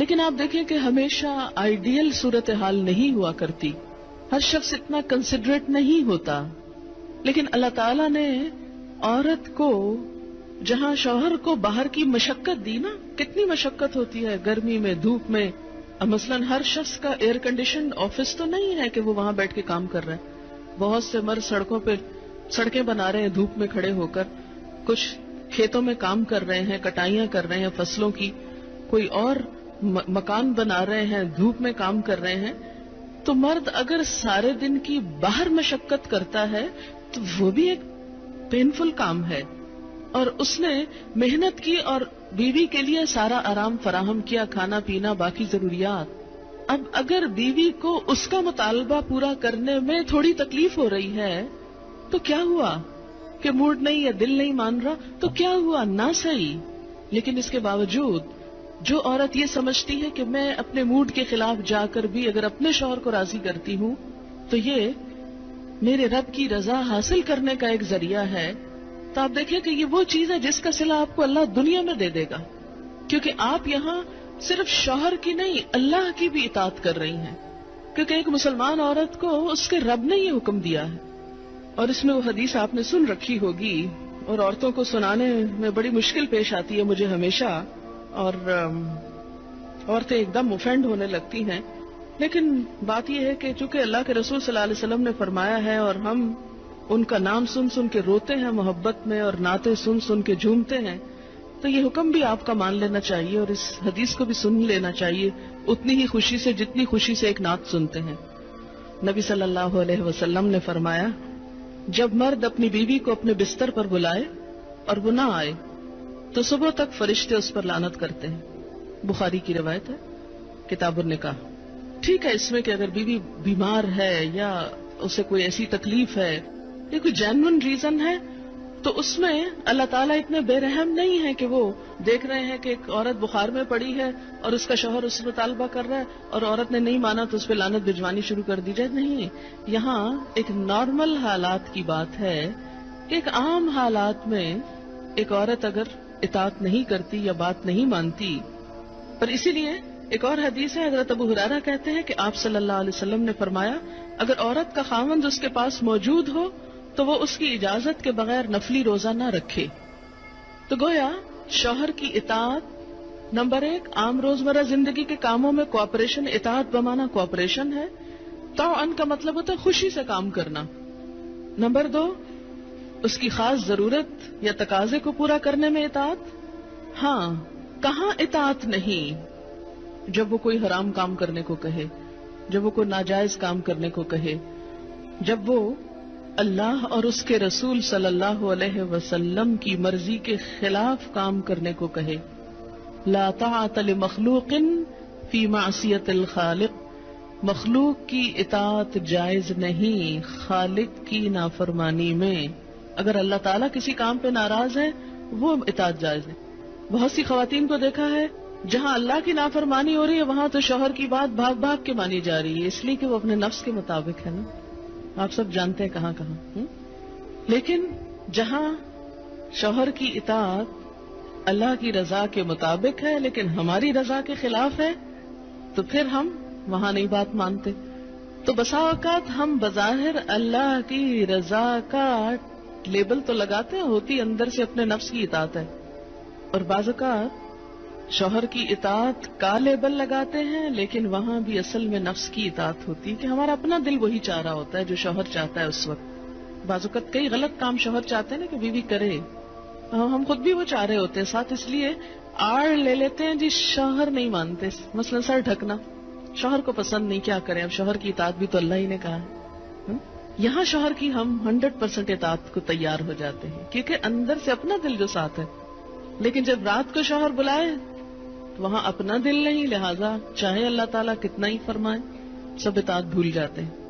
لیکن آپ دیکھیں کہ ہمیشہ آئیڈیل صورتحال نہیں ہوا کرتی، ہر شخص اتنا کنسیڈریٹ نہیں ہوتا. لیکن اللہ تعالیٰ نے عورت کو جہاں شوہر کو باہر کی مشقت دی نا، کتنی مشقت ہوتی ہے گرمی میں، دھوپ میں. مثلاً ہر شخص کا ایئر کنڈیشنڈ آفس تو نہیں ہے کہ وہ وہاں بیٹھ کے کام کر رہے ہیں. بہت سے مرد سڑکوں پہ سڑکیں بنا رہے ہیں دھوپ میں کھڑے ہو کر، کچھ کھیتوں میں کام کر رہے ہیں، کٹائیاں کر رہے ہیں فصلوں کی، کوئی اور مکان بنا رہے ہیں، دھوپ میں کام کر رہے ہیں. تو مرد اگر سارے دن کی باہر مشقت کرتا ہے تو وہ بھی ایک پینفل کام ہے، اور اس نے محنت کی اور بیوی کے لیے سارا آرام فراہم کیا، کھانا پینا باقی ضروریات. اب اگر بیوی کو اس کا مطالبہ پورا کرنے میں تھوڑی تکلیف ہو رہی ہے تو کیا ہوا کہ موڈ نہیں ہے، دل نہیں مان رہا، تو کیا ہوا، نہ صحیح. لیکن اس کے باوجود جو عورت یہ سمجھتی ہے کہ میں اپنے موڈ کے خلاف جا کر بھی اگر اپنے شوہر کو راضی کرتی ہوں تو یہ میرے رب کی رضا حاصل کرنے کا ایک ذریعہ ہے، تو آپ دیکھیں کہ یہ وہ چیز ہے جس کا صلہ آپ کو اللہ دنیا میں دے دے گا، کیونکہ آپ یہاں صرف شوہر کی نہیں اللہ کی بھی اطاعت کر رہی ہیں. کیونکہ ایک مسلمان عورت کو اس کے رب نے یہ حکم دیا ہے. اور اس میں وہ حدیث آپ نے سن رکھی ہوگی اور عورتوں کو سنانے میں بڑی مشکل پیش آتی ہے مجھے ہمیشہ، اور عورتیں ایک دم اوفینڈ ہونے لگتی ہیں. لیکن بات یہ ہے کہ چونکہ اللہ کے رسول صلی اللہ علیہ وسلم نے فرمایا ہے اور ہم ان کا نام سن سن کے روتے ہیں محبت میں اور نعتیں سن سن کے جھومتے ہیں، تو یہ حکم بھی آپ کا مان لینا چاہیے اور اس حدیث کو بھی سن لینا چاہیے اتنی ہی خوشی سے جتنی خوشی سے ایک نعت سنتے ہیں. نبی صلی اللہ علیہ وسلم نے فرمایا جب مرد اپنی بیوی کو اپنے بستر پر بلائے اور وہ نہ آئے تو صبح تک فرشتے اس پر لعنت کرتے ہیں. بخاری کی روایت ہے، کتاب النکاح. ٹھیک ہے اس میں کہ اگر بیوی بیمار ہے یا اسے کوئی ایسی تکلیف ہے یا کوئی جینوئن ریزن ہے تو اس میں اللہ تعالیٰ اتنے بے رحم نہیں ہے کہ وہ دیکھ رہے ہیں کہ ایک عورت بخار میں پڑی ہے اور اس کا شوہر اس سے مطالبہ کر رہا ہے اور عورت نے نہیں مانا تو اس پہ لعنت بھجوانی شروع کر دی جائے. نہیں، یہاں ایک نارمل حالات کی بات ہے کہ ایک عام حالات میں ایک عورت اگر اطاعت نہیں کرتی یا بات نہیں مانتی. پر اسی لیے ایک اور حدیث ہے، حضرت ابو ہریرہ کہتے ہیں کہ آپ صلی اللہ علیہ وسلم نے فرمایا اگر عورت کا خاوند اس کے پاس موجود ہو تو وہ اس کی اجازت کے بغیر نفلی روزہ نہ رکھے. تو گویا شوہر کی اطاعت نمبر 1 عام روزمرہ زندگی کے کاموں میں کوآپریشن، اطاعت بمانا کوآپریشن ہے. طاعن کا مطلب ہوتا ہے خوشی سے کام کرنا. نمبر 2 اس کی خاص ضرورت یا تقاضے کو پورا کرنے میں اطاعت. ہاں، کہاں اطاعت نہیں؟ جب وہ کوئی حرام کام کرنے کو کہے، جب وہ کوئی ناجائز کام کرنے کو کہے، جب وہ اللہ اور اس کے رسول صلی اللہ علیہ وسلم کی مرضی کے خلاف کام کرنے کو کہے. لا طاعت لمخلوق فی معصیت الخالق. مخلوق کی اطاعت جائز نہیں خالق کی نافرمانی میں. اگر اللہ تعالیٰ کسی کام پہ ناراض ہے وہ اطاعت جائز ہے. بہت سی خواتین کو دیکھا ہے جہاں اللہ کی نافرمانی ہو رہی ہے وہاں تو شوہر کی بات بھاگ بھاگ کے مانی جا رہی ہے، اس لیے کہ وہ اپنے نفس کے مطابق ہے نا. آپ سب جانتے ہیں کہاں کہاں. لیکن جہاں شوہر کی اطاعت اللہ کی رضا کے مطابق ہے لیکن ہماری رضا کے خلاف ہے تو پھر ہم وہاں نہیں بات مانتے. تو بسا اوقات ہم بظاہر اللہ کی رضا کا لیبل تو لگاتے ہیں، ہوتی اندر سے اپنے نفس کی اطاعت ہے. اور بعض اوقات شوہر کی اطاعت کا لیبل لگاتے ہیں لیکن وہاں بھی اصل میں نفس کی اطاعت ہوتی ہے کہ ہمارا اپنا دل وہی چاہ رہا ہوتا ہے جو شوہر چاہتا ہے اس وقت. بعض اوقات کئی غلط کام شوہر چاہتے ہیں نا کہ بیوی کرے، ہم خود بھی وہ چاہ رہے ہوتے ہیں ساتھ، اس لیے آڑ لے لیتے ہیں جی شوہر نہیں مانتے. مثلا سر ڈھکنا شوہر کو پسند نہیں، کیا کریں، اب شوہر کی اطاعت بھی تو اللہ ہی نے کہا ہے. یہاں شوہر کی ہم 100% اطاعت کو تیار ہو جاتے ہیں کیونکہ اندر سے اپنا دل جو ساتھ ہے. لیکن جب رات کو شوہر بلائے تو وہاں اپنا دل نہیں، لہذا چاہے اللہ تعالیٰ کتنا ہی فرمائے سب اطاعت بھول جاتے ہیں.